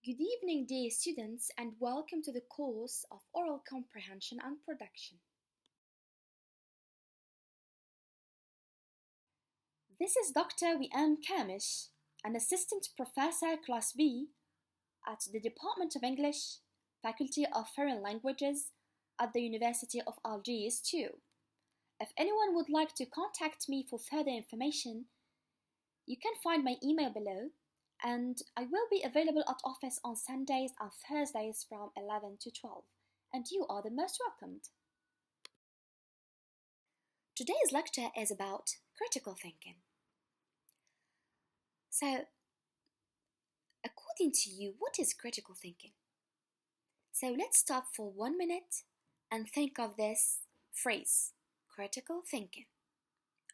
Good evening, dear students, and welcome to the course of Oral Comprehension and Production. This is Dr. Wiam KAMECHE, an Assistant Professor Class B at the Department of English, Faculty of Foreign Languages at the University of Algiers too. If anyone would like to contact me for further information, you can find my email below, and I will be available at office on Sundays and Thursdays from 11 to 12, and you are the most welcomed. Today's lecture is about critical thinking. So, according to you, what is critical thinking? So let's stop for 1 minute and think of this phrase, critical thinking.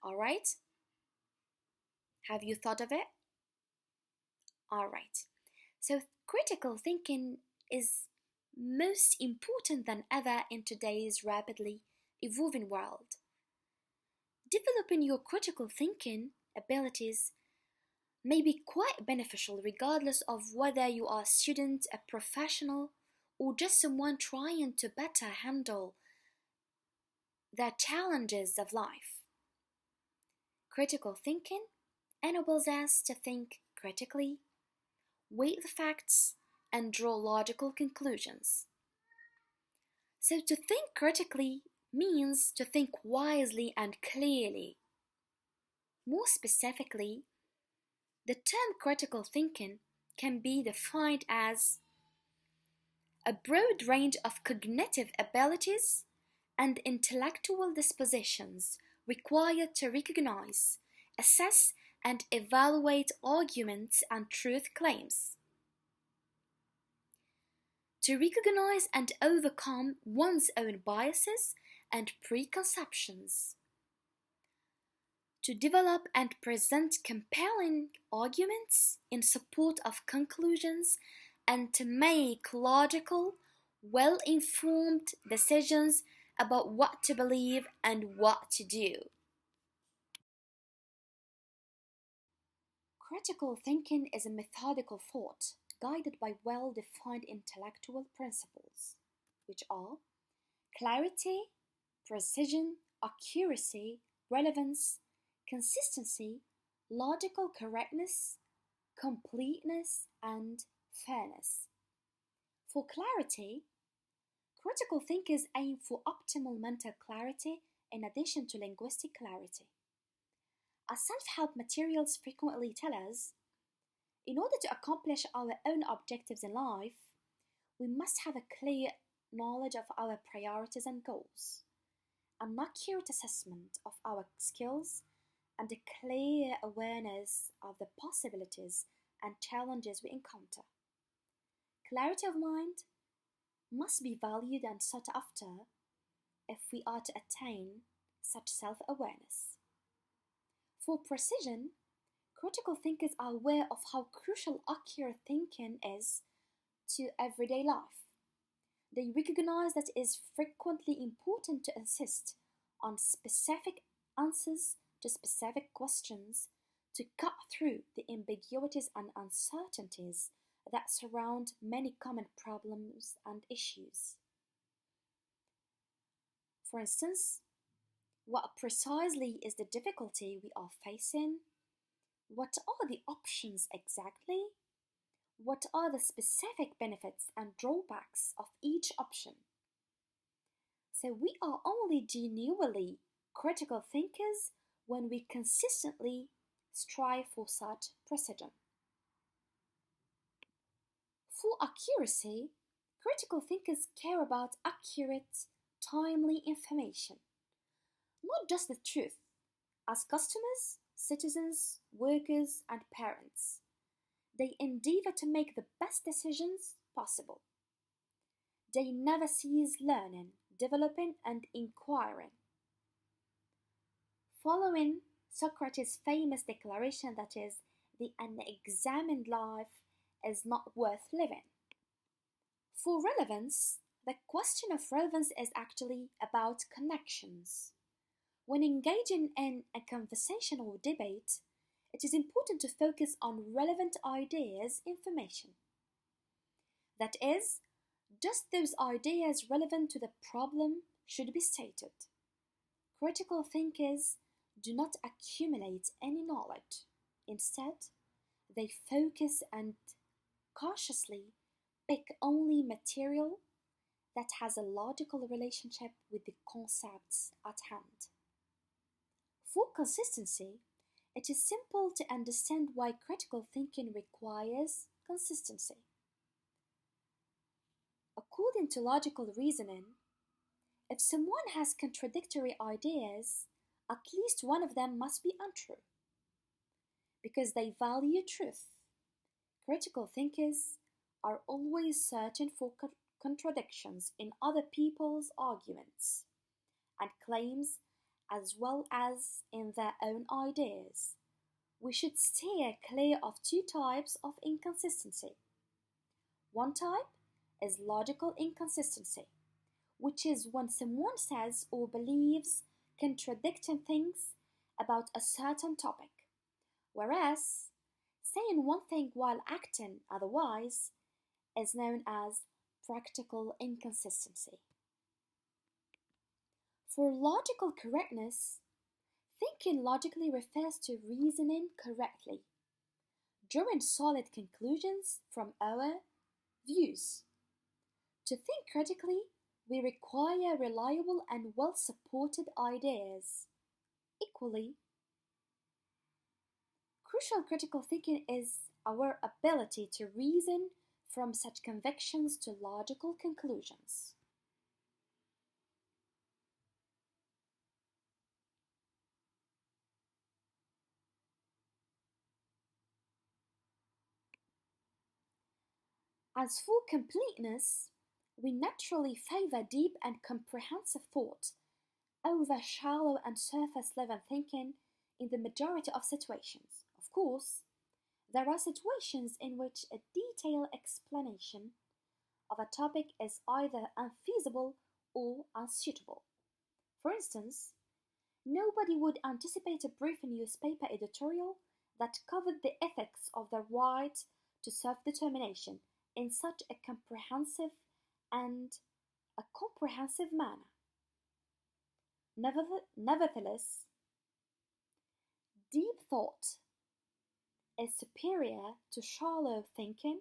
Alright? Have you thought of it? Alright. So critical thinking is most important than ever in today's rapidly evolving world. Developing your critical thinking abilities may be quite beneficial regardless of whether you are a student, a professional, or just someone trying to better handle the challenges of life. Critical thinking enables us to think critically, weigh the facts, and draw logical conclusions. So to think critically means to think wisely and clearly. More specifically, the term critical thinking can be defined as a broad range of cognitive abilities and intellectual dispositions required to recognize, assess, and evaluate arguments and truth claims. To recognize and overcome one's own biases and preconceptions. To develop and present compelling arguments in support of conclusions and to make logical, well-informed decisions about what to believe and what to do. Critical thinking is a methodical thought guided by well-defined intellectual principles, which are clarity, precision, accuracy, relevance, consistency, logical correctness, completeness, and fairness. For clarity, critical thinkers aim for optimal mental clarity in addition to linguistic clarity. As self-help materials frequently tell us, in order to accomplish our own objectives in life, we must have a clear knowledge of our priorities and goals, an accurate assessment of our skills, and a clear awareness of the possibilities and challenges we encounter. Clarity of mind must be valued and sought after if we are to attain such self-awareness. For precision, critical thinkers are aware of how crucial accurate thinking is to everyday life. They recognize that it is frequently important to insist on specific answers to specific questions to cut through the ambiguities and uncertainties that surround many common problems and issues. For instance, what precisely is the difficulty we are facing? What are the options exactly? What are the specific benefits and drawbacks of each option? So we are only genuinely critical thinkers when we consistently strive for such precision. For accuracy, critical thinkers care about accurate, timely information, not just the truth. As customers, citizens, workers, and parents, they endeavor to make the best decisions possible. They never cease learning, developing, and inquiring. Following Socrates' famous declaration that is, the unexamined life is not worth living. For relevance, the question of relevance is actually about connections. When engaging in a conversation or debate, it is important to focus on relevant ideas, information. That is, just those ideas relevant to the problem should be stated. Critical thinkers do not accumulate any knowledge. Instead, they focus and cautiously pick only material that has a logical relationship with the concepts at hand. For consistency, it is simple to understand why critical thinking requires consistency. According to logical reasoning, if someone has contradictory ideas, at least one of them must be untrue. Because they value truth, critical thinkers are always searching for contradictions in other people's arguments and claims as well as in their own ideas. We should steer clear of two types of inconsistency. One type is logical inconsistency, which is when someone says or believes contradicting things about a certain topic, whereas saying one thing while acting otherwise is known as practical inconsistency. For logical correctness, thinking logically refers to reasoning correctly, drawing solid conclusions from our views. To think critically, we require reliable and well-supported ideas. Equally, crucial critical thinking is our ability to reason from such convictions to logical conclusions. As for completeness, we naturally favor deep and comprehensive thought over shallow and surface level thinking in the majority of situations. Of course, there are situations in which a detailed explanation of a topic is either unfeasible or unsuitable. For instance, nobody would anticipate a brief newspaper editorial that covered the ethics of the right to self-determination in such a comprehensive manner. Nevertheless, deep thought is superior to shallow thinking,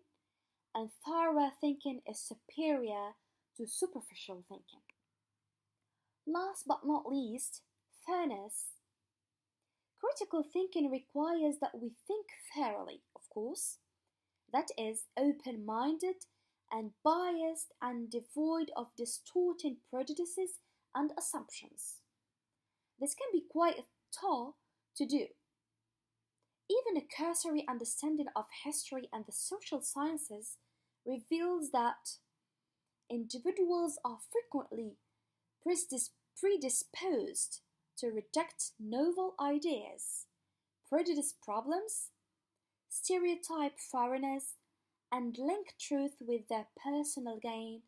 and thorough thinking is superior to superficial thinking. Last but not least, fairness. Critical thinking requires that we think fairly, of course, that is, open-minded and biased and devoid of distorting prejudices and assumptions. This can be quite tough to do. Even a cursory understanding of history and the social sciences reveals that individuals are frequently predisposed to reject novel ideas, prejudice problems, stereotype foreigners, and link truth with their personal gain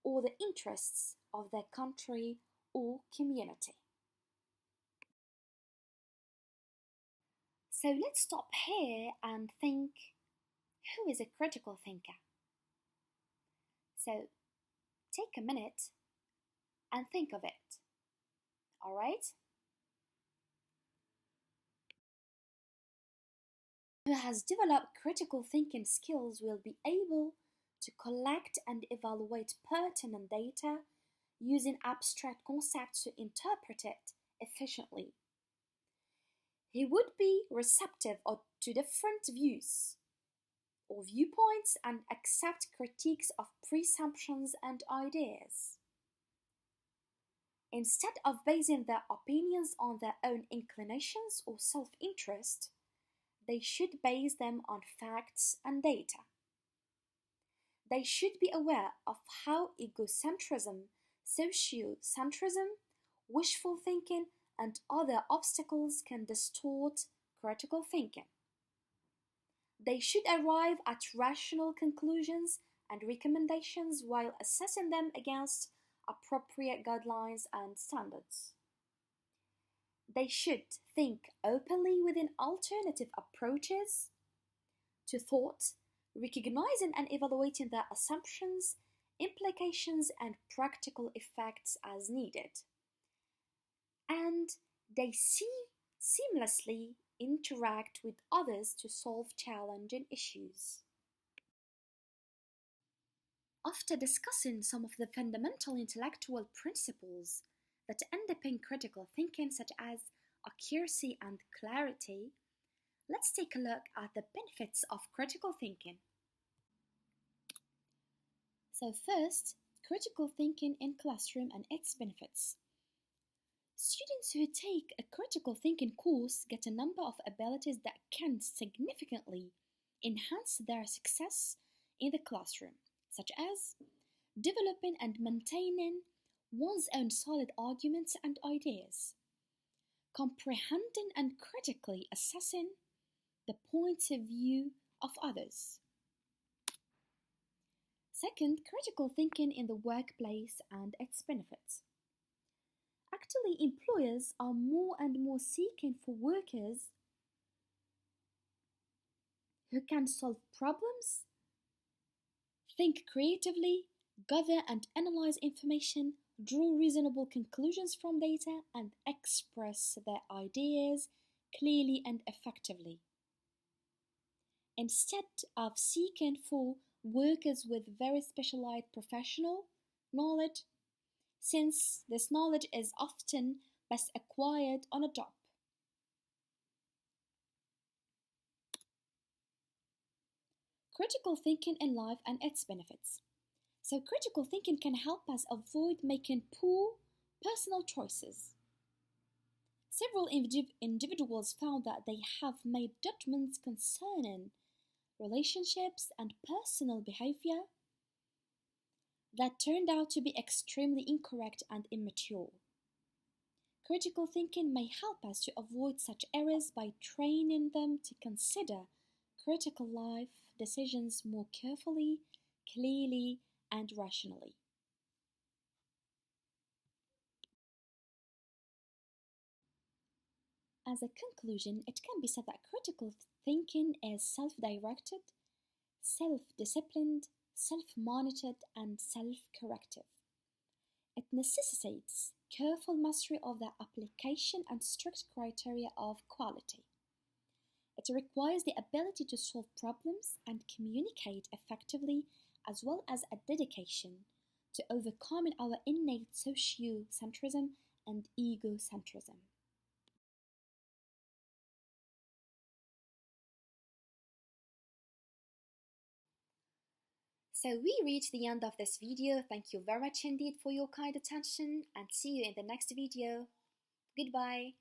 or the interests of their country or community. So let's stop here and think, who is a critical thinker? So take a minute and think of it. Alright? Who has developed critical thinking skills will be able to collect and evaluate pertinent data using abstract concepts to interpret it efficiently. He would be receptive to different views or viewpoints and accept critiques of presumptions and ideas. Instead of basing their opinions on their own inclinations or self-interest, they should base them on facts and data. They should be aware of how egocentrism, sociocentrism, wishful thinking, and other obstacles can distort critical thinking. They should arrive at rational conclusions and recommendations while assessing them against appropriate guidelines and standards. They should think openly within alternative approaches to thought, recognizing and evaluating the assumptions, implications, and practical effects as needed. And they seamlessly interact with others to solve challenging issues. After discussing some of the fundamental intellectual principles that underpin critical thinking, such as accuracy and clarity, let's take a look at the benefits of critical thinking. So first, critical thinking in classroom and its benefits. Students who take a critical thinking course get a number of abilities that can significantly enhance their success in the classroom, such as developing and maintaining one's own solid arguments and ideas, comprehending and critically assessing the points of view of others. Second, critical thinking in the workplace and its benefits. Actually, employers are more and more seeking for workers who can solve problems, think creatively, gather and analyze information, draw reasonable conclusions from data, and express their ideas clearly and effectively. Instead of seeking for workers with very specialized professional knowledge, since this knowledge is often best acquired on a job. Critical thinking in life and its benefits. So critical thinking can help us avoid making poor personal choices. Several individuals found that they have made judgments concerning relationships and personal behavior that turned out to be extremely incorrect and immature. Critical thinking may help us to avoid such errors by training them to consider critical life decisions more carefully, clearly, and rationally. As a conclusion, it can be said that critical thinking is self-directed, self-disciplined, self-monitored, and self-corrective. It necessitates careful mastery of the application and strict criteria of quality. It requires the ability to solve problems and communicate effectively, as well as a dedication to overcoming our innate sociocentrism and egocentrism. So we reached the end of this video. Thank you very much indeed for your kind attention, and see you in the next video. Goodbye.